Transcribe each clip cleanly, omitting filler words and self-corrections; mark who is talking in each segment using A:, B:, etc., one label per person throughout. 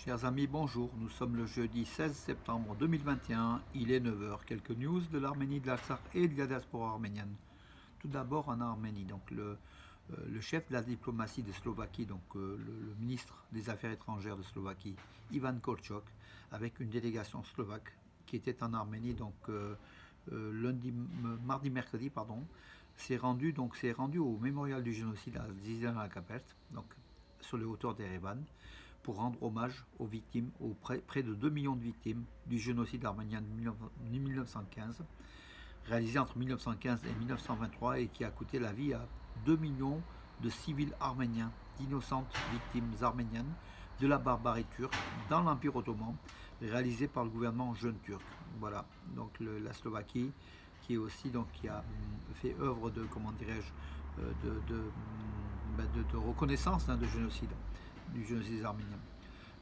A: Chers amis, bonjour. Nous sommes le jeudi 16 septembre 2021. Il est 9 heures. Quelques news de l'Arménie, de l'Artsakh et de la diaspora arménienne. Tout d'abord en Arménie. Le chef de la diplomatie de Slovaquie, le ministre des Affaires étrangères de Slovaquie, Ivan Korčok, avec une délégation slovaque qui était en Arménie mardi, mercredi, pardon, s'est rendu au mémorial du génocide à Zizanakapelt, donc sur les hauteurs d'Erevan, pour rendre hommage aux victimes, près de 2 millions de victimes du génocide arménien de 1915, réalisé entre 1915 et 1923 et qui a coûté la vie à 2 millions de civils arméniens, d'innocentes victimes arméniennes de la barbarie turque dans l'Empire ottoman, réalisé par le gouvernement jeune turc. Voilà, donc la Slovaquie qui a fait œuvre de, comment dirais-je, de reconnaissance du génocide arménien.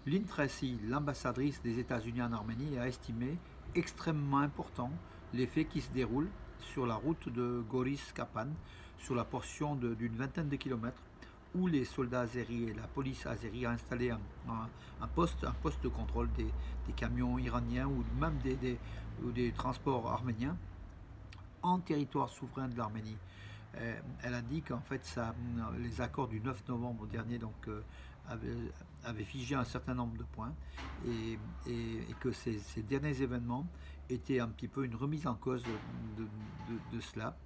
A: Lynn Tracy, l'ambassadrice des États-Unis en Arménie, a estimé extrêmement important les faits qui se déroulent sur la route de Goris-Kapan, sur la portion d'une vingtaine de kilomètres, où les soldats azéris et la police azérie a installé un poste de contrôle des camions iraniens ou même des transports arméniens en territoire souverain de l'Arménie. Elle a dit qu'en fait les accords du 9 novembre dernier avaient figé un certain nombre de points et que ces derniers événements étaient un petit peu une remise en cause de cela.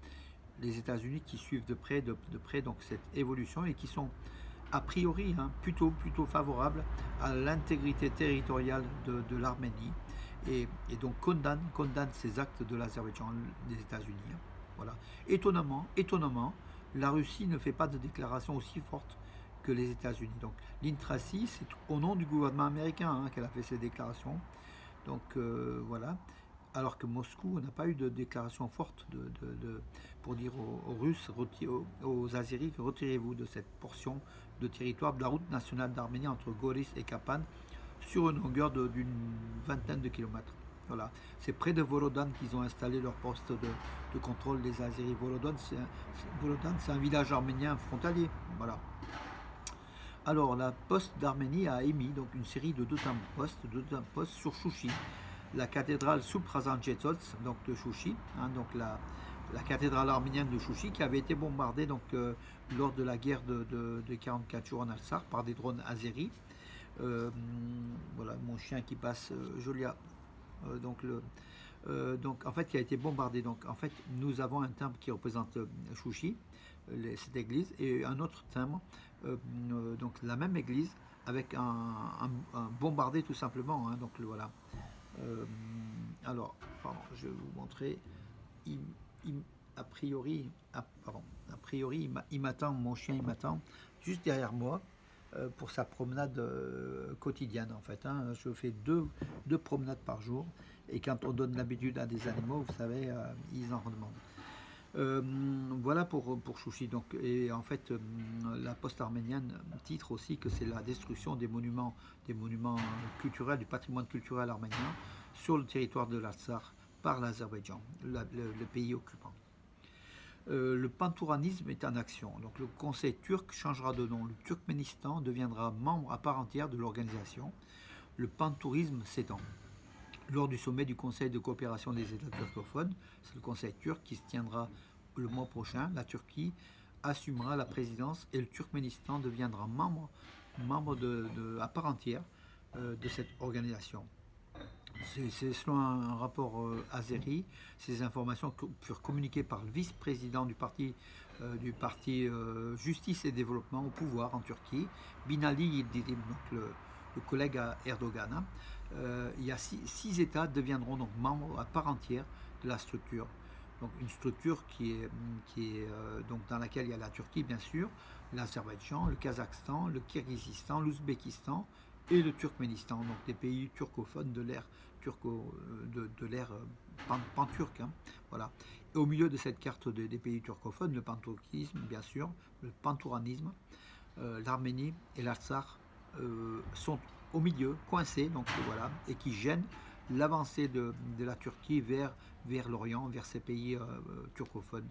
A: Les États-Unis qui suivent de près donc cette évolution et qui sont a priori plutôt favorables à l'intégrité territoriale de l'Arménie et donc condamne ces actes de l'Azerbaïdjan des États-Unis. Voilà. Étonnamment, la Russie ne fait pas de déclaration aussi forte que les États-Unis. Donc, Lynn Tracy, c'est au nom du gouvernement américain qu'elle a fait ces déclarations. Donc voilà. Alors que Moscou n'a pas eu de déclaration forte pour dire aux Russes, aux Azéris, retirez-vous de cette portion de territoire de la route nationale d'Arménie entre Goris et Kapan sur une longueur d'une vingtaine de kilomètres. Voilà. C'est près de Vorodan qu'ils ont installé leur poste de contrôle des Azéris. Vorodan, c'est un village arménien frontalier. Voilà. Alors, la Poste d'Arménie a émis donc une série de deux timbre-postes sur Chouchi, la cathédrale Subrazanjetsots, donc de Chouchi, donc la cathédrale arménienne de Chouchi, qui avait été bombardée lors de la guerre de 44 jours en Artsakh par des drones azéris. Voilà mon chien qui passe, Jolia. Donc en fait qui a été bombardé. Donc en fait nous avons un timbre qui représente Chouchi, cette église, et un autre timbre, donc la même église avec un bombardé tout simplement. Donc voilà. Alors, pardon, je vais vous montrer. A priori, il m'attend, mon chien il m'attend juste derrière moi pour sa promenade quotidienne en fait. Je fais deux promenades par jour et quand on donne l'habitude à des animaux, vous savez, ils en redemandent. Voilà pour Chouchi. Donc, et en fait, la poste arménienne titre aussi que c'est la destruction des monuments culturels, du patrimoine culturel arménien sur le territoire de l'Artsakh par l'Azerbaïdjan, le pays occupant. Le pantouranisme est en action. Donc le Conseil turc changera de nom. Le Turkménistan deviendra membre à part entière de l'organisation. Le pantourisme s'étend. Lors du sommet du Conseil de coopération des États turcophones, c'est le Conseil turc qui se tiendra le mois prochain, la Turquie assumera la présidence et le Turkménistan deviendra membre à part entière de cette organisation. C'est selon un rapport azéri. Ces informations furent communiquées par le vice-président du parti Justice et Développement au pouvoir en Turquie, Binali Yildirim, donc le collègue à Erdogan. Il y a six États deviendront donc membres à part entière de la structure. Donc une structure qui est donc dans laquelle il y a la Turquie bien sûr, l'Azerbaïdjan, le Kazakhstan, le Kirghizistan, l'Ouzbékistan et le Turkménistan, donc des pays turcophones de l'ère pan-turc. Voilà. Et au milieu de cette carte des pays turcophones, le pantourisme, bien sûr, le pantouranisme, l'Arménie et l'Artsakh sont au milieu, coincés, donc voilà, et qui gênent l'avancée de la Turquie vers l'Orient, vers ces pays turcophones,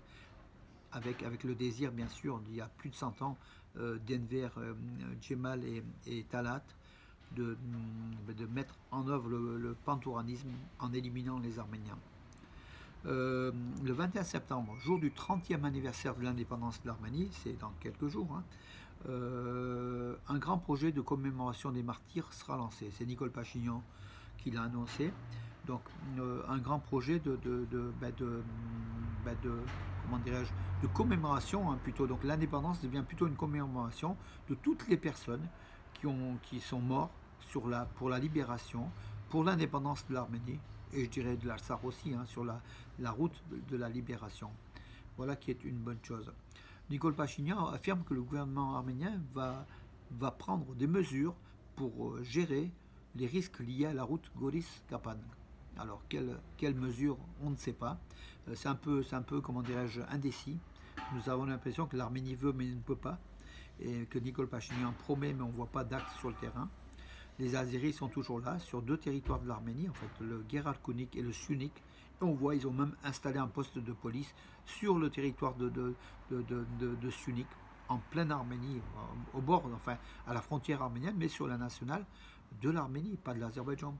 A: avec le désir, bien sûr, il y a plus de 100 ans, d'Enver Cemal et Talat de mettre en œuvre le pantouраnisme en éliminant les Arméniens. Le 21 septembre, jour du 30e anniversaire de l'indépendance de l'Arménie, c'est dans quelques jours, hein, un grand projet de commémoration des martyrs sera lancé. C'est Nicole Pachinian qui l'a annoncé. Donc un grand projet comment dirais-je, de commémoration, hein, plutôt. Donc l'indépendance devient plutôt une commémoration de toutes les personnes qui sont morts pour la libération, pour l'indépendance de l'Arménie, et je dirais de l'Artsakh aussi, hein, sur la route de la libération. Voilà qui est une bonne chose. Nicole Pachinian affirme que le gouvernement arménien va prendre des mesures pour gérer les risques liés à la route Goris-Kapan. Alors, quelles mesures, on ne sait pas. C'est un peu, comment dirais-je, indécis. Nous avons l'impression que l'Arménie veut mais ne peut pas, et que Nicole Pachinian promet mais on ne voit pas d'actes sur le terrain. Les Azéris sont toujours là, sur 2 territoires de l'Arménie, en fait, le Gerarkounik et le Syunik. Et on voit, ils ont même installé un poste de police sur le territoire de Syunik, en pleine Arménie, au bord, enfin, à la frontière arménienne, mais sur la nationale de l'Arménie, pas de l'Azerbaïdjan.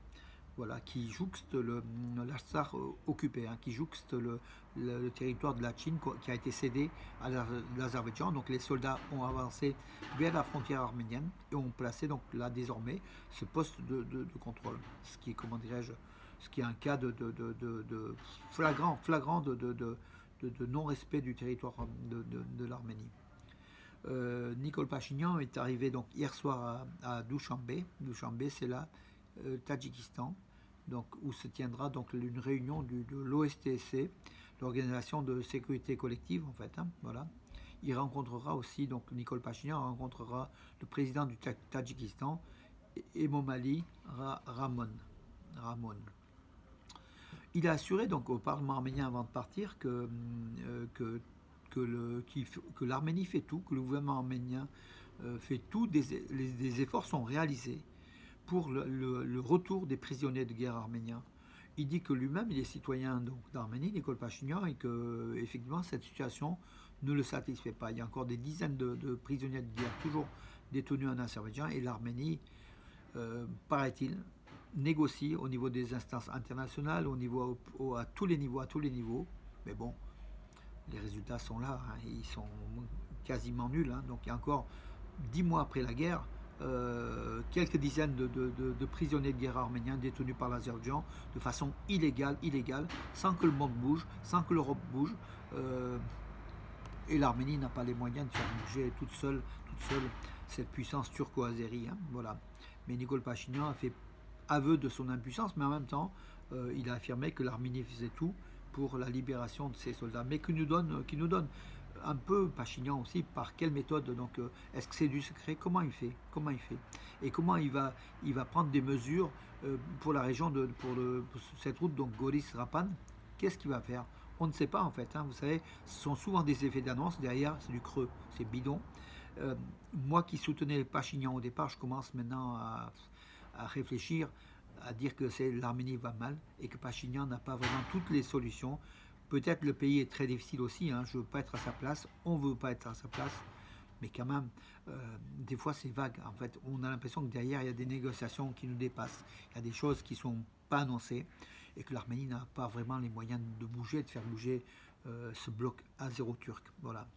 A: Voilà, qui jouxte l'Artsakh occupé, hein, qui jouxte le territoire de la Chine qui a été cédé à l'Azerbaïdjan. Donc les soldats ont avancé vers la frontière arménienne et ont placé donc là désormais ce poste de contrôle. Ce qui est, comment dirais-je, ce qui est un cas de flagrant de non-respect du territoire de l'Arménie. Nicole Pachinian est arrivé donc hier soir à Dushanbe. Dushanbe, c'est là Tadjikistan, donc, où se tiendra donc une réunion de l'OSTC, l'Organisation de sécurité collective, en fait. Hein, voilà. Il rencontrera aussi, donc Nicole Pachinian rencontrera le président du Tadjikistan, Emomali Rahmon. Il a assuré donc au Parlement arménien avant de partir que l'Arménie fait tout, que le gouvernement arménien fait tout, des efforts sont réalisés pour le retour des prisonniers de guerre arméniens. Il dit que lui-même, il est citoyen d'Arménie, Nicole Pachinian, et que effectivement cette situation ne le satisfait pas. Il y a encore des dizaines de prisonniers de guerre toujours détenus en Azerbaïdjan, et l'Arménie, paraît-il, négocie au niveau des instances internationales, à tous les niveaux. Mais bon, les résultats sont là, hein, ils sont quasiment nuls. Hein, donc il y a encore 10 mois après la guerre, quelques dizaines de prisonniers de guerre arméniens détenus par l'Azerbaïdjan de façon illégale, sans que le monde bouge, sans que l'Europe bouge. Et l'Arménie n'a pas les moyens de faire bouger toute seule cette puissance turco-azérie. Hein, voilà. Mais Nicole Pachinian a fait aveu de son impuissance, mais en même temps, il a affirmé que l'Arménie faisait tout pour la libération de ses soldats, mais qui nous donne un peu Pachinian aussi par quelle méthode. Donc est-ce que c'est du secret? Comment il fait et comment il va prendre des mesures pour la région pour cette route, donc Goris-Rapan? Qu'est-ce qu'il va faire? On ne sait pas en fait, hein. Vous savez, ce sont souvent des effets d'annonce, derrière c'est du creux, c'est bidon. Moi qui soutenais Pachinian au départ, je commence maintenant à réfléchir, à dire que l'Arménie va mal et que Pachinian n'a pas vraiment toutes les solutions. Peut-être le pays est très difficile aussi, hein, je ne veux pas être à sa place, on ne veut pas être à sa place, mais quand même, des fois c'est vague. En fait, on a l'impression que derrière, il y a des négociations qui nous dépassent, il y a des choses qui ne sont pas annoncées, et que l'Arménie n'a pas vraiment les moyens de bouger, de faire bouger ce bloc azéro-turc. Voilà.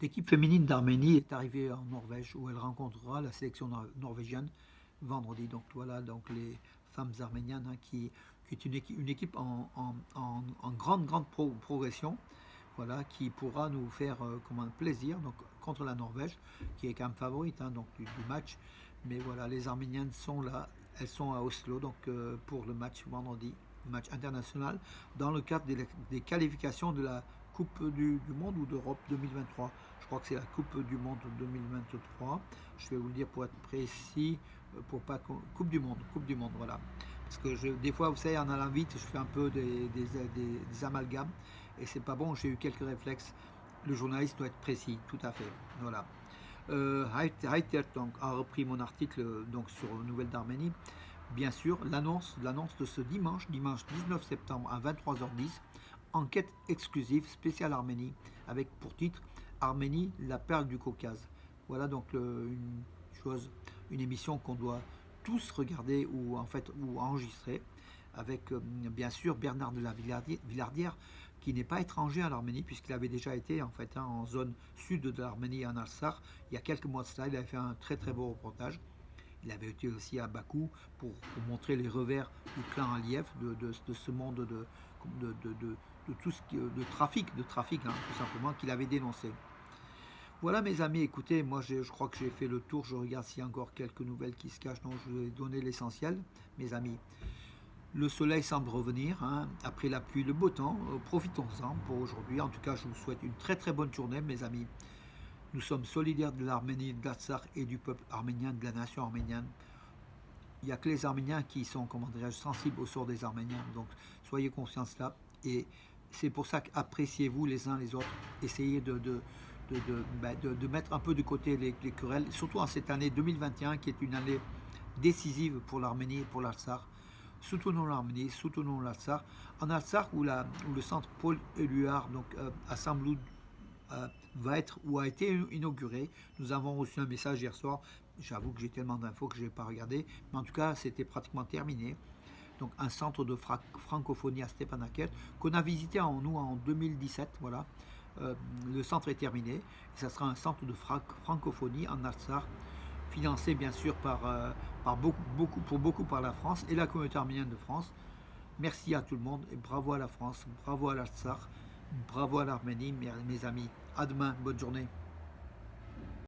A: L'équipe féminine d'Arménie est arrivée en Norvège, où elle rencontrera la sélection norvégienne vendredi. Donc voilà, donc les femmes arméniennes, hein, qui est une équipe en grande progression, voilà, qui pourra nous faire comme un plaisir, donc contre la Norvège, qui est quand même favorite, hein, donc du match. Mais voilà, les Arméniennes sont là, elles sont à Oslo, donc pour le match vendredi, match international, dans le cadre des qualifications de la Coupe du Monde ou d'Europe 2023. Je crois que c'est la Coupe du Monde 2023. Je vais vous le dire pour être précis, pour pas Coupe du Monde, voilà. Parce que des fois, vous savez, en allant vite, je fais un peu des amalgames et c'est pas bon. J'ai eu quelques réflexes. Le journaliste doit être précis, tout à fait. Voilà. Reiter donc a repris mon article donc sur Nouvelles d'Arménie. Bien sûr, l'annonce de ce dimanche 19 septembre à 23h10, enquête exclusive spéciale Arménie, avec pour titre Arménie, la perle du Caucase. Voilà donc une chose une émission qu'on doit tous regarder ou enregistrer avec bien sûr Bernard de la Villardière qui n'est pas étranger à l'Arménie puisqu'il avait déjà été en zone sud de l'Arménie en Alsar il y a quelques mois de cela. Il avait fait un très très beau reportage. Il avait été aussi à Bakou pour montrer les revers du clan Aliyev, de ce monde de tout ce qui, de trafic tout simplement, qu'il avait dénoncé. Voilà mes amis, écoutez, moi je crois que j'ai fait le tour, je regarde s'il y a encore quelques nouvelles qui se cachent, donc je vous ai donné l'essentiel, mes amis. Le soleil semble revenir, après la pluie, le beau temps, profitons-en pour aujourd'hui. En tout cas, je vous souhaite une très très bonne journée, mes amis. Nous sommes solidaires de l'Arménie, de l'Artsakh et du peuple arménien, de la nation arménienne. Il n'y a que les Arméniens qui sont, comment dirais-je, sensibles au sort des Arméniens. Donc, soyez conscients de cela. Et c'est pour ça qu'appréciez-vous les uns les autres. Essayez de mettre un peu de côté les querelles, surtout en cette année 2021 qui est une année décisive pour l'Arménie et pour l'Artsakh. Soutenons l'Arménie, soutenons l'Artsakh. En Artsakh, où le centre Paul Éluard, donc à Saint-Bloud, va être ou a été inauguré. Nous avons reçu un message hier soir. J'avoue que j'ai tellement d'infos que je n'ai pas regardé, mais en tout cas, c'était pratiquement terminé. Donc, un centre de francophonie à Stepanakert qu'on a visité en 2017. Voilà, le centre est terminé. Et ça sera un centre de francophonie en Artsakh, financé bien sûr beaucoup par la France et la communauté arménienne de France. Merci à tout le monde et bravo à la France, bravo à l'Artsakh. Bravo à l'Arménie, mes amis. À demain, bonne journée.